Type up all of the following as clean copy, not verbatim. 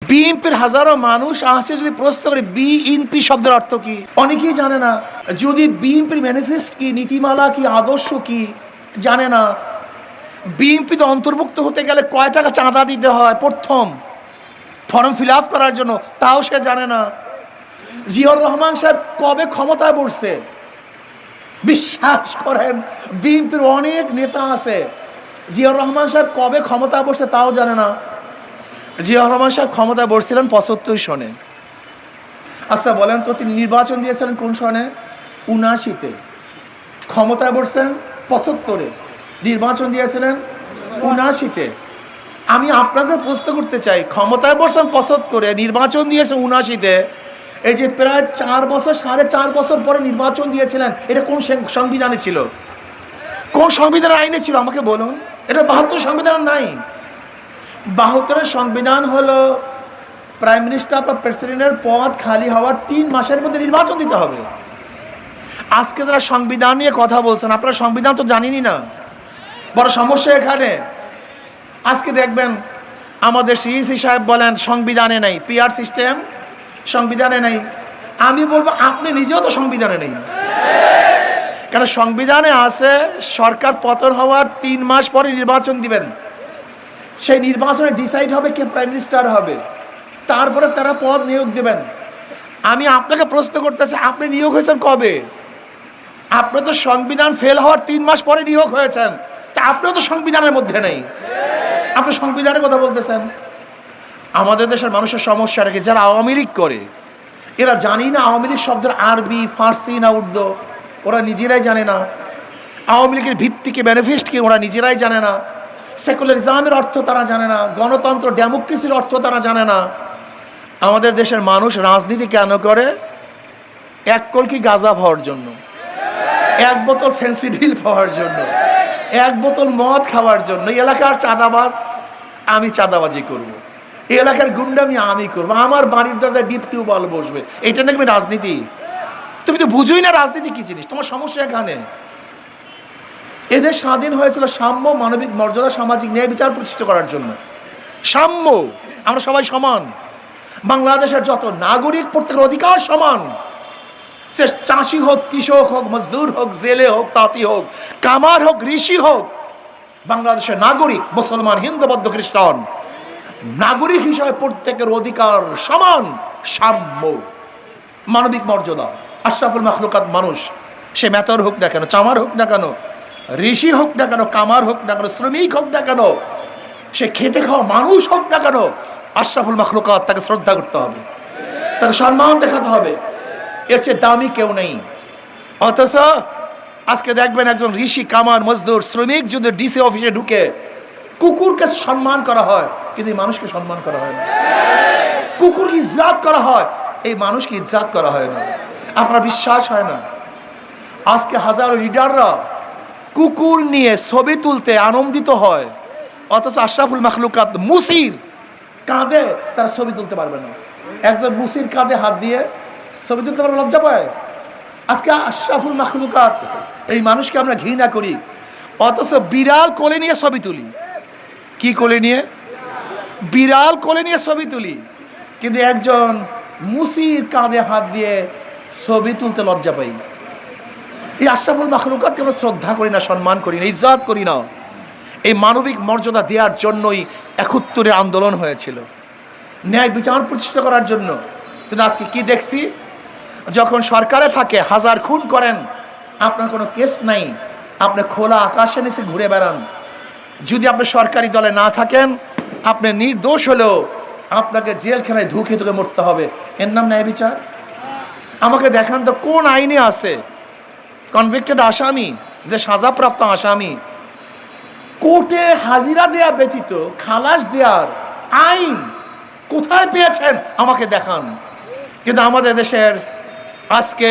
বিএনপির হাজারো মানুষ আছে, যদি প্রশ্ন করে বিএনপি শব্দের অর্থ কি, অনেকেই জানে না। যদি বিএনপির ম্যানিফেস্টো কি, নীতিমালা কি, আদর্শ কি জানে না। বিএনপিতে অন্তর্ভুক্ত হতে গেলে কয় টাকা চাঁদা দিতে হয় প্রথম ফর্ম ফিল আপ করার জন্য, তাও সে জানে না। জিয়াউর রহমান সাহেব কবে ক্ষমতায় বসছে? বিশ্বাস করেন, বিএনপির অনেক নেতা আছে, জিয়াউর রহমান সাহেব কবে ক্ষমতায় বসছে তাও জানে না। জিয়াউর রহমান সাহেব ক্ষমতায় বসছিলেন 75 সনে। আচ্ছা বলেন তো, তিনি নির্বাচন দিয়েছিলেন কোন সনে? 79-তে। ক্ষমতায় বসছেন 75-এ, নির্বাচন দিয়েছিলেন 79-তে। আমি আপনাদের প্রশ্ন করতে চাই, ক্ষমতায় বসছেন 75-এ, নির্বাচন দিয়েছেন 79-তে, এই যে প্রায় 4 বছর 4.5 বছর পরে নির্বাচন দিয়েছিলেন, এটা কোন সংবিধানে ছিল? কোন সংবিধানের আইনে ছিল আমাকে বলুন? এটা 72 সংবিধান নাই। 72-এর সংবিধান হলো প্রাইম মিনিস্টার বা প্রেসিডেন্টের পদ খালি হওয়ার 3 মাসের মধ্যে নির্বাচন দিতে হবে। আজকে যারা সংবিধান নিয়ে কথা বলছেন, আপনারা সংবিধান তো জানেনই না। বড় সমস্যা এখানে। আজকে দেখবেন আমাদের সিইসি সাহেব বলেন সংবিধানে নেই, পিআর সিস্টেম সংবিধানে নেই। আমি বলবো আপনি নিজেও তো সংবিধানে নেই। কারণ সংবিধানে আছে সরকার পতন হওয়ার 3 মাস পরে নির্বাচন দিবেন, সেই নির্বাচনে ডিসাইড হবে কে প্রাইম মিনিস্টার হবে, তারপরে তারা পদ নিয়োগ দেবেন। আমি আপনাকে প্রশ্ন করতেছি, আপনি নিয়োগ হয়েছেন কবে? আপনি তো সংবিধান ফেল হওয়ার 3 মাস পরে নিয়োগ হয়েছেন, তা আপনিও তো সংবিধানের মধ্যে নেই, আপনি সংবিধানের কথা বলতেছেন। আমাদের দেশের মানুষের সমস্যা রেখে যারা আওয়ামী লীগ করে, এরা জানি না আওয়ামী লীগ শব্দের আরবি, ফার্সি না উর্দু, ওরা নিজেরাই জানে না। আওয়ামী লীগের ভিত্তি কি, ম্যানিফেস্টো কি, ওরা নিজেরাই জানে না। সেকুলারিজমের অর্থ তারা জানে না, গণতন্ত্র ডেমোক্রেসির অর্থ তারা জানে না। আমাদের দেশের মানুষ রাজনীতি কেন করে? 1 কলকি গাঁজা পাওয়ার জন্য, 1 বোতল ফেন্সিডিল পাওয়ার জন্য, 1 বোতল মদ খাওয়ার জন্য। এই এলাকার চাঁদাবাজ আমি চাঁদাবাজি করব, এই এলাকার গুন্ডামি আমি করবো, আমার বাড়ির দরজায় ডিপ টিউবওয়েল বসবে। এইটা নাকি রাজনীতি? তুমি তো বুঝোই না রাজনীতি কি জিনিস। তোমার সমস্যা এখানে। এদের স্বাধীন হয়েছিল সাম্য, মানবিক মর্যাদা, সামাজিক ন্যায় বিচার প্রতিষ্ঠা করার জন্য। সাম্য, আমরা সবাই সমান। বাংলাদেশের যত নাগরিক প্রত্যেকের অধিকার সমান। সে চাষি হোক, কৃষক হোক, মজদুর হোক, জেলে হোক, তাঁতি হোক, কামার হোক, ঋষি হোক, বাংলাদেশের নাগরিক, মুসলমান, হিন্দু, বৌদ্ধ, খ্রিস্টান, নাগরিক হিসাবে প্রত্যেকের অধিকার সমান। সাম্য, মানবিক মর্যাদা। আশরাফুল মাখলুকাত মানুষ, সে মেতর হোক না কেন, চামার হোক না কেন, ঋষি হোক না কেন, কামার হোক না কেন, শ্রমিক হোক না কেন, সে খেটে খাওয়া মানুষ হোক না কেন, আশরাফুল মাখলুকাত, তাকে শ্রদ্ধা করতে হবে, তাকে সম্মান দেখাতে হবে। এর চেয়ে দামি কেউ নেই। অথচ আজকে দেখবেন একজন ঋষি, কামার, মজদুর, শ্রমিক যদি ডিসি অফিসে ঢুকে, কুকুরকে সম্মান করা হয়, কিন্তু এই মানুষকে সম্মান করা হয় না। কুকুরকে ইজ্জাত করা হয়, এই মানুষকে ইজ্জাত করা হয় না। আপনার বিশ্বাস হয় না? আজকে হাজারো লিডাররা কুকুর নিয়ে ছবি তুলতে আনন্দিত হয়, অথচ আশরাফুল মাখলুকাত মুসির কাঁধে তারা ছবি তুলতে পারবে না। একজন মুসির কাঁধে হাত দিয়ে ছবি তুলতে পারবে, লজ্জা পায়। আজকে আশরাফুল মাখলুকাত, এই মানুষকে আমরা ঘৃণা করি, অথচ বিড়াল কোলে নিয়ে ছবি তুলি। কি কোলে নিয়ে? বিড়াল কোলে নিয়ে ছবি তুলি, কিন্তু একজন মুসির কাঁধে হাত দিয়ে ছবি তুলতে লজ্জা পাই। এই আশরাফুল মাখলুকাতকে আমরা শ্রদ্ধা করি না, সম্মান করি না, ইজ্জত করি না। এই মানবিক মর্যাদা দেওয়ার জন্যই 71-এর আন্দোলন হয়েছিল, ন্যায় বিচার প্রতিষ্ঠা করার জন্য। কিন্তু আজকে কি দেখছি? যখন সরকারে থাকে, 1000 খুন করেন, আপনার কোনো কেস নাই, আপনি খোলা আকাশের নিচে ঘুরে বেড়ান। যদি আপনি সরকারি দলে না থাকেন, আপনি নির্দোষ হলেও আপনাকে জেলখানায় ঢুকে ঢুকে মরতে হবে। এর নাম ন্যায় বিচার? আমাকে দেখান তো কোন আইনে আছে কনভিক্টেড আসামি, যে সাজাপ্রাপ্ত আসামি, কোর্টে হাজিরা দেয়া ব্যতীত খালাস দেওয়ার আইন কোথায় পেয়েছেন? আমাকে দেখান। কিন্তু আমাদের দেশের আজকে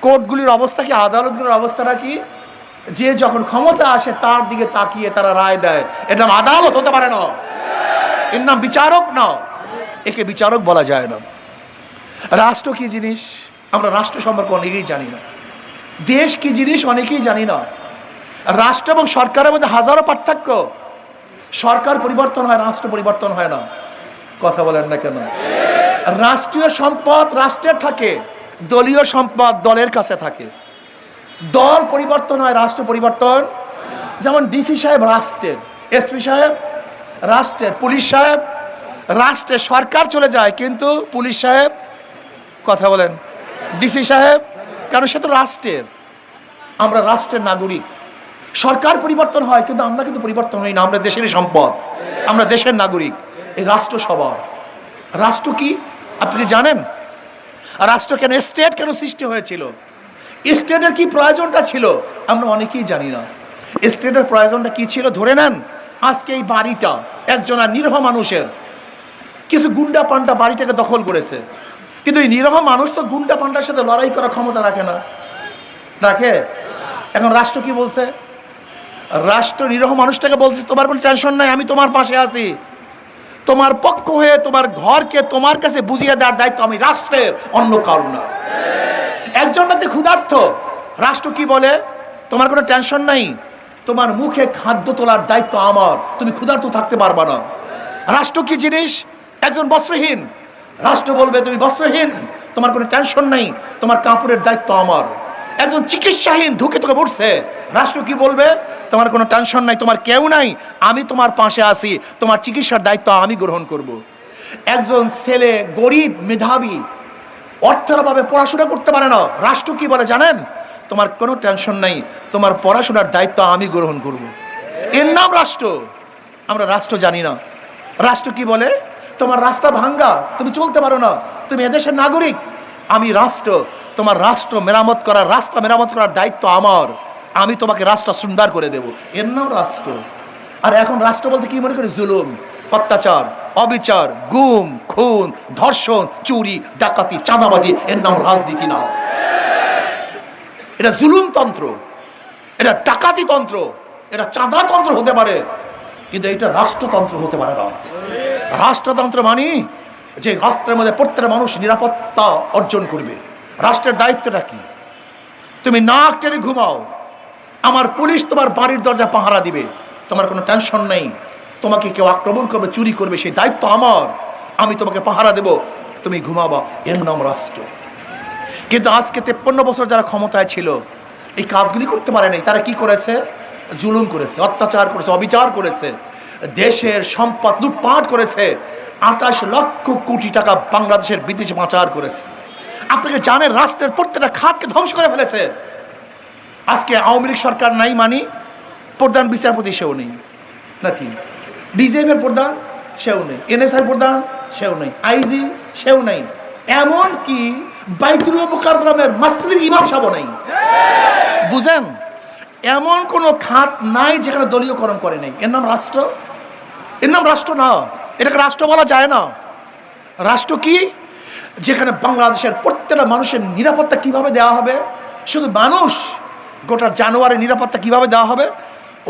কোর্টগুলির অবস্থা কি, আদালতগুলির অবস্থাটা কি? যে যখন ক্ষমতা আসে তার দিকে তাকিয়ে তারা রায় দেয়। এর নাম আদালত হতে পারে না, এর নাম বিচারক না, একে বিচারক বলা যায় না। রাষ্ট্র কি জিনিস আমরা রাষ্ট্র সম্পর্কে অনেকেই জানি না। দেশ কি জিনিস অনেকেই জানি না। রাষ্ট্র এবং সরকারের মধ্যে হাজারো পার্থক্য। সরকার পরিবর্তন হয়, রাষ্ট্র পরিবর্তন হয় না। কথা বলেন না কেন? রাষ্ট্রীয় সম্পদ রাষ্ট্রের থাকে, দলীয় সম্পদ দলের কাছে থাকে। দল পরিবর্তন হয়, রাষ্ট্র পরিবর্তন। যেমন ডিসি সাহেব রাষ্ট্রের, এসপি সাহেব রাষ্ট্রের, পুলিশ সাহেব রাষ্ট্রের। সরকার চলে যায় কিন্তু পুলিশ সাহেব, কথা বলেন, ডিসি সাহেব, কারণ সে তো রাষ্ট্রের। আমরা রাষ্ট্রের নাগরিক। সরকার পরিবর্তন হয় কিন্তু আমরা কিন্তু পরিবর্তন হই না, আমরা দেশেরই সম্পদ, আমরা দেশের নাগরিক। এই রাষ্ট্র সবার। রাষ্ট্র কি আপনি কি জানেন? রাষ্ট্র কেন, স্টেট কেন সৃষ্টি হয়েছিল? স্টেটের কি প্রয়োজনটা ছিল আমরা অনেকেই জানি না। স্টেটের প্রয়োজনটা কি ছিল? ধরে নেন আজকে এই বাড়িটা একজন নিরীহ মানুষের, কিছু গুন্ডা পান্ডা বাড়িটাকে দখল করেছে, কিন্তু এই নিরীহ মানুষ তো গুন্ডা পান্ডার সাথে লড়াই করার ক্ষমতা রাখে না, রাখে? এখন রাষ্ট্র কি বলছে? রাষ্ট্র নিরীহ মানুষটাকে বলছে তোমার কোনো টেনশন নাই, আমি তোমার পাশে আছি, তোমার পক্ষ হয়ে তোমার ঘরকে তোমার কাছে বুঝিয়ে দেওয়ার দায়িত্ব আমি রাষ্ট্রের, অন্য কারণ না। একজন ব্যক্তি ক্ষুধার্ত, রাষ্ট্র কি বলে? তোমার কোনো টেনশন নাই, তোমার মুখে খাদ্য তোলার দায়িত্ব আমার, তুমি ক্ষুধার্ত থাকতে পারবা না। রাষ্ট্র কি জিনিস? একজন বস্ত্রহীন, রাষ্ট্র বলবে তুমি বস্ত্রহীন, তোমার কোনো টেনশন নাই, তোমার কাপড়ের দায়িত্ব আমার। একজন চিকিৎসাহীন ধুকে তোকে পড়ছে, রাষ্ট্র কি বলবে? তোমার কোনো টেনশন নাই, তোমার কেউ নাই, আমি তোমার পাশে আছি, তোমার চিকিৎসার দায়িত্ব আমি গ্রহণ করব। একজন ছেলে গরিব মেধাবী, অর্থের অভাবে পড়াশোনা করতে পারে না, রাষ্ট্র কি বলে জানেন? তোমার কোনো টেনশন নাই, তোমার পড়াশোনার দায়িত্ব আমি গ্রহণ করব। এর নাম রাষ্ট্র। আমরা রাষ্ট্র জানি না। রাষ্ট্র কি বলে? তোমার রাস্তা ভাঙ্গা, তুমি চলতে পারো না, তুমি এদেশের নাগরিক, আমি রাষ্ট্র, তোমার রাষ্ট্র মেরামত করার, রাস্তা মেরামত করার দায়িত্ব আমার, আমি তোমাকে রাস্তা সুন্দর করে দেব। এর নাম রাষ্ট্র। আর এখন রাষ্ট্র বলতে কি মনে করি? জুলুম, অত্যাচার, অবিচার, গুম, খুন, ধর্ষণ, চুরি, ডাকাতি, চাঁদাবাজি। এর নাম রাজনীতি না, এটা জুলুমতন্ত্র, এটা ডাকাতিতন্ত্র, এটা চাঁদাতন্ত্র হতে পারে, কিন্তু এটা রাষ্ট্রতন্ত্র হতে পারে না। রাষ্ট্রতন্ত্র মানে যে রাষ্ট্রের মধ্যে প্রত্যেকটা মানুষ নিরাপত্তা অর্জন করবে। রাষ্ট্রের দায়িত্বটা কি? তুমি নাক টেনে ঘুমাও, আমার পুলিশ তোমার বাড়ির দরজা পাহারা দিবে, তোমার কোনো টেনশন নেই। তোমাকে কেউ আক্রমণ করবে, চুরি করবে, সেই দায়িত্ব আমার, আমি তোমাকে পাহারা দেব, তুমি ঘুমাবা। এর নাম রাষ্ট্র। কিন্তু আজকে 53 বছর যারা ক্ষমতায় ছিল এই কাজগুলি করতে পারে নাই। তারা কি করেছে? জুলুম করেছে, অত্যাচার করেছে, অবিচার করেছে, দেশের সম্পদ লুটপাট করেছে, 28 লক্ষ কোটি টাকা বাংলাদেশের বিদেশে পাচার করেছে। আপনাকে জানেন রাষ্ট্রের প্রত্যেকটা খাতকে ধ্বংস করে ফেলেছে। আজকে আওয়ামী লীগ সরকার নাই মানে প্রধান বিচারপতি সেও নেই, নাকি ডিজিএমের প্রধান সেও নেই, এনএসআই প্রধান সেও নেই, আইজি সেও নেই, এমন কি বাইতুল মুকাররমের মসজিদের ইমাম সাহেব নেই। বুঝেন, এমন কোনো খাত নাই যেখানে দলীয়করণ করে নেই। এর নাম রাষ্ট্র? এর নাম রাষ্ট্র না, এটাকে রাষ্ট্র বলা যায় না। রাষ্ট্র কি? যেখানে বাংলাদেশের প্রত্যেকটা মানুষের নিরাপত্তা কিভাবে দেওয়া হবে, শুধু মানুষ, গোটা জানোয়ারের নিরাপত্তা কিভাবে দেওয়া হবে।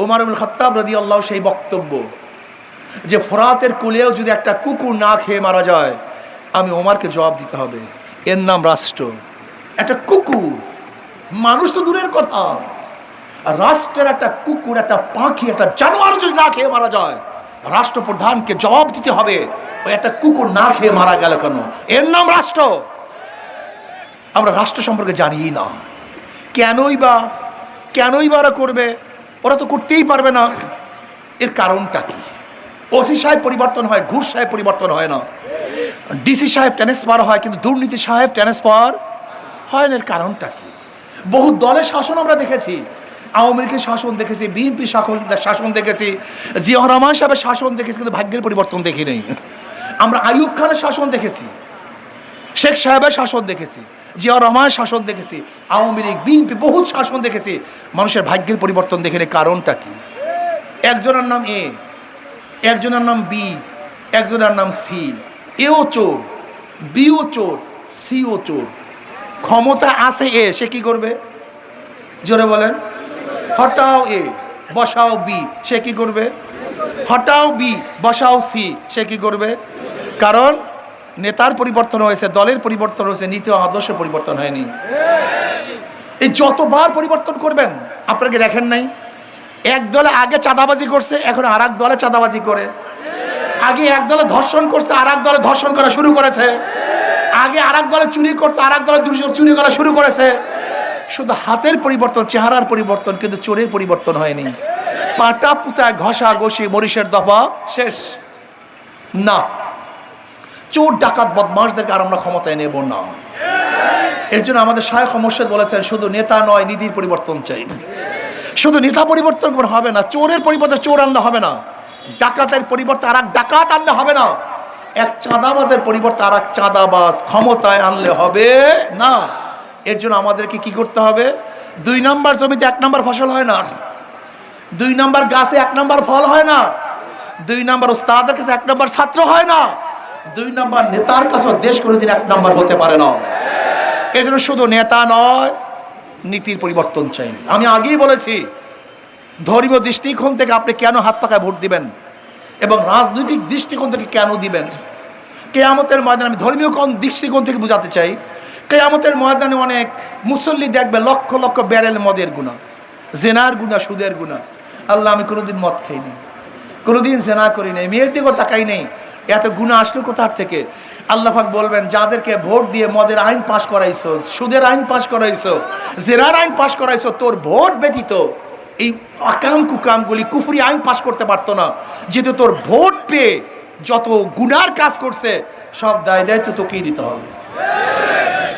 ওমর ইবনে খাত্তাব রাদিয়াল্লাহু সেই বক্তব্য যে ফোরাতের কুলেও যদি একটা কুকুর না খেয়ে মারা যায় আমি ওমরকে জবাব দিতে হবে। এর নাম রাষ্ট্র। একটা কুকুর, মানুষ তো দূরের কথা, আর রাষ্ট্রের একটা কুকুর, একটা পাখি, একটা জানোয়ার যদি না খেয়ে মারা যায় রাষ্ট্রপ্রধানকে জবাব দিতে হবে ওই একটা কুকুর না খেয়ে মারা গেল কেন। এর নাম রাষ্ট্র। আমরা রাষ্ট্র সম্পর্কে জানিই না। কেনই বা ওরা করবে? ওরা তো করতেই পারবে না। এর কারণটা কি? ওসি সাহেব পরিবর্তন হয়, ঘুষ সাহেব পরিবর্তন হয় না। ডিসি সাহেব ট্রান্সফার হয় কিন্তু দুর্নীতি সাহেব ট্রান্সফার হয় না। এর কারণটা কি? বহু দলের শাসন আমরা দেখেছি, আওয়ামী লীগের শাসন দেখেছি, বিএনপি শাসন দেখেছি, জিয়াউর রহমান সাহেবের শাসন দেখেছি, কিন্তু ভাগ্যের পরিবর্তন দেখি নেই। আমরা আইয়ুব খানের শাসন দেখেছি, শেখ সাহেবের শাসন দেখেছি, জিয়াউর রহমানের শাসন দেখেছি, আওয়ামী লীগ, বিএনপি বহু শাসন দেখেছি, মানুষের ভাগ্যের পরিবর্তন দেখি নেই। কারণটা কি? একজনের নাম এ, একজনের নাম বি, একজনের নাম সি। এও চোর, বিও চোর, সিও চোর। ক্ষমতা আছে এ, সে কি করবে? জোরে বলেন। হটাও এ বসাও বি, সে কি করবে? হটাও বি বসাও সি, সে কি করবে? কারণ নেতার পরিবর্তন হয়েছে, দলের পরিবর্তন হয়েছে, নীতি ও আদর্শের পরিবর্তন হয়নি। এই যতবার পরিবর্তন করবেন, আপনাকে দেখেন নাই এক দলে আগে চাঁদাবাজি করছে, এখন আর এক দলে চাঁদাবাজি করে। আগে এক দলে ধর্ষণ করছে, আর এক দলে ধর্ষণ করা শুরু করেছে। আগে আর এক দলে চুরি করতো, আর এক দলে চুরি করা শুরু করেছে। শুধু হাতের পরিবর্তন, চেহারার পরিবর্তন, কিন্তু চোরের পরিবর্তন হয়নি। পাটা পুতায় ঘষা ঘষি মরিচের দফা শেষ না। চোর ডাকাত বদমাশদেরকে আর আমরা ক্ষমতায় নেব না। এর জন্য আমাদের শায়খ মুর্শিদ বলেছেন, শুধু নেতা নয়, নীতির পরিবর্তন চাই। শুধু নেতা পরিবর্তন করে হবে না, চোরের পরিবর্তে চোর আনলে হবে না, ডাকাতের পরিবর্তে আর এক ডাকাত আনলে হবে না, এক চাঁদাবাজের পরিবর্তে আর এক চাঁদাবাজ ক্ষমতায় আনলে হবে না। এর জন্য আমাদেরকে কি করতে হবে? 2 নম্বর জমিতে 1 নম্বর ফসল হয় না, 2 নম্বর গাছে 1 নম্বর ফল হয় না, 2 নম্বর ওস্তাদের কাছে 1 নম্বর ছাত্র হয় না, 2 নম্বর নেতার কাছে দেশ কোনোদিন 1 নম্বর হতে পারে না। এই জন্য শুধু নেতা নয়, নীতির পরিবর্তন চাই। আমি আগেই বলেছি, ধর্মীয় দৃষ্টিকোণ থেকে আপনি কেন হাত পাখায় ভোট দিবেন এবং রাজনৈতিক দৃষ্টিকোণ থেকে কেন দিবেন। কিয়ামতের ময়দানে, আমি ধর্মীয় দৃষ্টিকোণ থেকে বোঝাতে চাই, কিয়ামতের ময়দানে অনেক মুসল্লি দেখবে লক্ষ লক্ষ ব্যারেল মদের গুনাহ, জেনার গুনাহ, সুদের গুনাহ। আল্লাহ, আমি কোনোদিন মদ খাইনি, কোনোদিন জেনা করি নাই, মেয়ের দিকেও তাকাই নেই, এত গুনাহ আসলো কোথার থেকে? আল্লাহ পাক বলবেন, যাদেরকে ভোট দিয়ে মদের আইন পাশ করাইছো, সুদের আইন পাশ করাইছো, জেনার আইন পাশ করাইছো, তোর ভোট ব্যতীত এই আকাম কুকামগুলি কুফরি আইন পাশ করতে পারতো না। যেহেতু তোর ভোট পেয়ে যত গুনার কাজ করছে, সব দায় দায়িত্ব তোকেই দিতে হবে।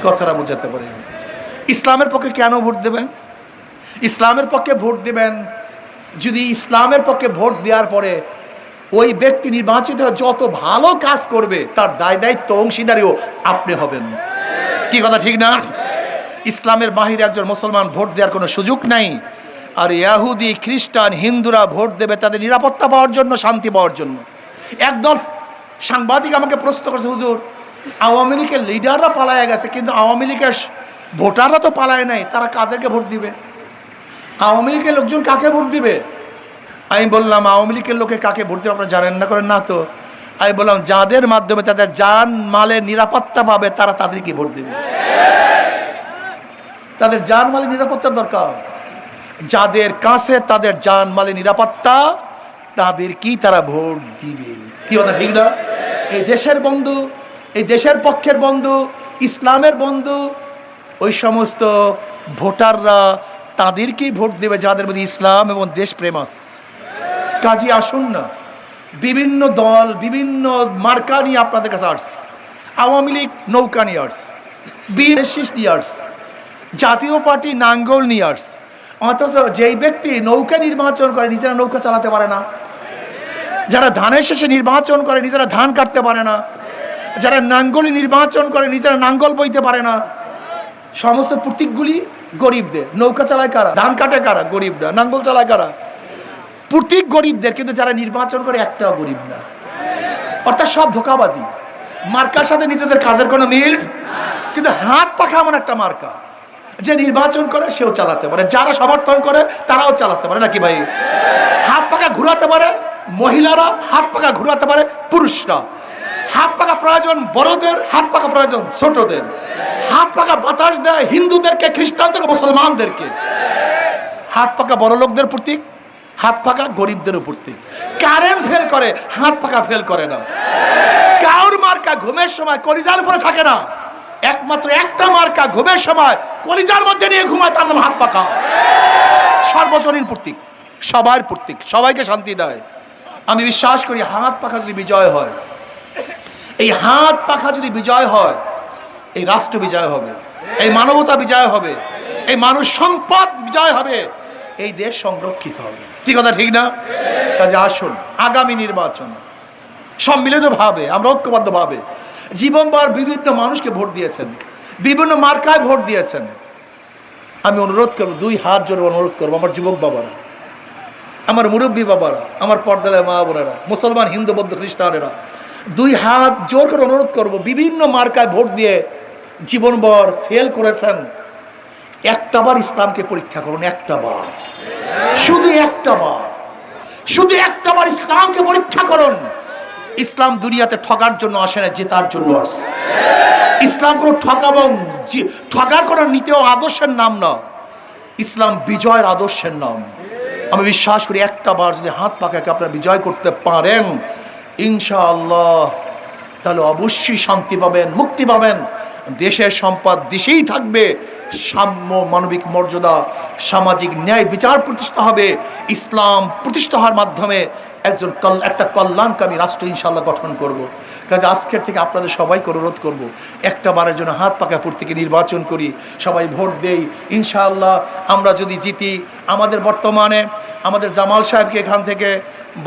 কথাটা বোঝাতে পারি। ইসলামের পক্ষে কেন ভোট দেবেন? ইসলামের পক্ষে ভোট দেবেন যদি ইসলামের পক্ষে ভোট দেওয়ার পরে ওই ব্যক্তি নির্বাচিত হয়ে যত ভালো কাজ করবে, তার দায় দায়িত্ব অংশীদারিও আপনি হবেন। কি কথা ঠিক না? ইসলামের বাহিরে একজন মুসলমান ভোট দেওয়ার কোনো সুযোগ নাই। আর ইহুদি, খ্রিস্টান, হিন্দুরা ভোট দেবে তাদের নিরাপত্তা পাওয়ার জন্য, শান্তি পাওয়ার জন্য। একদল সাংবাদিক আমাকে প্রশ্ন করেছে, হুজুর, আওয়ামী লীগের লিডাররা পালায় গেছে, কিন্তু আওয়ামী লীগের ভোটাররা তো পালায় নাই, তারা কাদেরকে ভোট দিবে? আওয়ামী লীগের লোকজন কাকে ভোট দিবে? আমি বললাম, আওয়ামী লীগের লোকে কাকে ভোট দেবে আপনারা জানেন না? করেন না তো? আমি বললাম, যাদের মাধ্যমে তাদের জান মালের নিরাপত্তা পাবে, তারা তাদেরকে ভোট দেবে। তাদের জান মালের নিরাপত্তার দরকার। যাদের কাছে তাদের জান মালের নিরাপত্তা, তাদেরকেই তারা ভোট দিবে। কি কথা ঠিক না? এই দেশের বন্ধু, এই দেশের পক্ষের বন্ধু, ইসলামের বন্ধু, ওই সমস্ত ভোটাররা তাদেরকেই ভোট দেবে যাদের মধ্যে ইসলাম এবং দেশপ্রেম আছে। কাজী আসুন না, বিভিন্ন দল, বিভিন্ন মার্কা নিয়ে আপনাদের কাছে আসছে। আওয়ামী লীগ নৌকা নিয়ে আসছে, বিএনপি নিয়ে আসছে, জাতীয় পার্টি নাঙ্গল নিয়ে আসছে। অথচ যেই ব্যক্তি নৌকা নির্বাচন করে, নিজেরা নৌকা চালাতে পারে না। যারা ধানের শেষে নির্বাচন করে, নিজেরা ধান কাটতে পারে না। যারা নাঙ্গলি নির্বাচন করে, নিজেরা নাঙ্গল বইতে পারে না। সমস্ত প্রতীকগুলি গরিবদের। নৌকা চালায় কারা? ধান কাটে কারা? গরিবরা। নাঙ্গল চালায় কারা? প্রতীক গরিবদের, কিন্তু যারা নির্বাচন করে একটাও গরিব না। অর্থাৎ সব ধোঁকাবাজি, মার্কার সাথে নিজেদের কাজের কোনো মিল। কিন্তু হাত পাখা এমন একটা মার্কা, যে নির্বাচন করে সেও চালাতে পারে, যারা সমর্থন করে তারাও চালাতে পারে, নাকি ভাই? হাত পাখা ঘুরাতে পারে মহিলারা, হাত পাখা ঘুরাতে পারে পুরুষরা। হাত পাখা প্রয়োজন বড়দের, হাত পাখা প্রয়োজন ছোটদের। হাত পাখা বাতাস দেয় হিন্দুদেরকে, খ্রিস্টানদেরকে, মুসলমানদেরকে। হাত পাখা বড় লোকদের প্রতীক, হাত পাখা গরিবদের প্রতীক। কারেন্ট ফেল করে, হাত পাখা ফেল করে না। কাউর মার্কা ঘুমের সময় কলিজার উপরে থাকে না, একমাত্র একটা মার্কা ঘুমের সময় কলিজার মধ্যে নিয়ে ঘুমায়, তার নাম হাত পাখা। সর্বজনীন প্রতীক, সবার প্রতীক, সবাইকে শান্তি দেয়। আমি বিশ্বাস করি, হাত পাখা যদি বিজয় হয়, এই হাত পাখা যদি বিজয় হয়, এই রাষ্ট্র বিজয় হবে, এই মানবতা বিজয় হবে, এই মানুষ সম্পদ বিজয় হবে, এই দেশ সংরক্ষিত হবে। কি কথা ঠিক না? কাজে আসুন, আগামী নির্বাচন সম্মিলিতভাবে, আমরা ঐক্যবদ্ধভাবে, জীবনভর বিভিন্ন মানুষকে ভোট দিয়েছেন, বিভিন্ন মার্কায় ভোট দিয়েছেন। আমি অনুরোধ করবো, 2 হাত জোরে অনুরোধ করবো, আমার যুবক বাবারা, আমার মুরব্বী বাবারা, আমার পর্দায় মা বোনেরা, মুসলমান, হিন্দু, বৌদ্ধ, খ্রিস্টানেরা, 2 হাত জোর করে অনুরোধ করবো, বিভিন্ন মার্কায় ভোট দিয়ে জীবনভর ফেল করেছেন, একটাবার ইসলামকে পরীক্ষা করুন। একটাবার, শুধু একটাবার, শুধু একটাবার ইসলামকে পরীক্ষা করুন। ইসলাম দুনিয়াতে ঠকার জন্য আসে না, জেতার জন্য আসে। ইসলাম কোনো ঠকার কোনো নীতি ও আদর্শের নাম না, ইসলাম বিজয়ের আদর্শের নাম। আমি বিশ্বাস করি, একটাবার যদি হাত পাখাকে আপনারা বিজয় করতে পারেন, ইনশাআল্লাহ, তাহলে অবশ্যই শান্তি পাবেন, মুক্তি পাবেন। দেশের সম্পদ দেশেই থাকবে, সাম্য, মানবিক মর্যাদা, সামাজিক ন্যায় বিচার প্রতিষ্ঠা হবে, ইসলাম প্রতিষ্ঠা হওয়ার মাধ্যমে একটা কল্যাণকামী রাষ্ট্র ইনশাআল্লাহ গঠন করব। কাজে আজকের থেকে আপনাদের সবাইকে অনুরোধ করব, একটা বারের জন্য হাত পাকা প্রতীকে নির্বাচন করি, সবাই ভোট দেই। ইনশাআল্লাহ আমরা যদি জিতি, আমাদের বর্তমানে আমাদের জামাল সাহেবকে এখান থেকে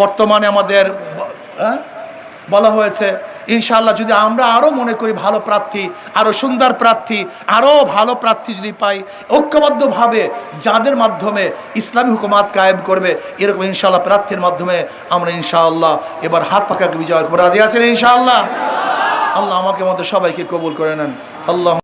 বর্তমানে আমাদের বলা হয়েছে, ইনশাআল্লাহ যদি আমরা আরও মনে করি ভালো প্রার্থী, আরও সুন্দর প্রার্থী, আরও ভালো প্রার্থী যদি পাই, ঐক্যবদ্ধভাবে যাদের মাধ্যমে ইসলামী হুকুমাত কায়েম করবে, এরকম ইনশাআল্লাহ প্রার্থীর মাধ্যমে আমরা ইনশাআল্লাহ এবার হাত পাকাকে বিজয় করবো। রাজি আছেন ইনশাআল্লাহ? আল্লাহ আমাকে আমাদের সবাইকে কবুল করে নেন। আল্লাহ।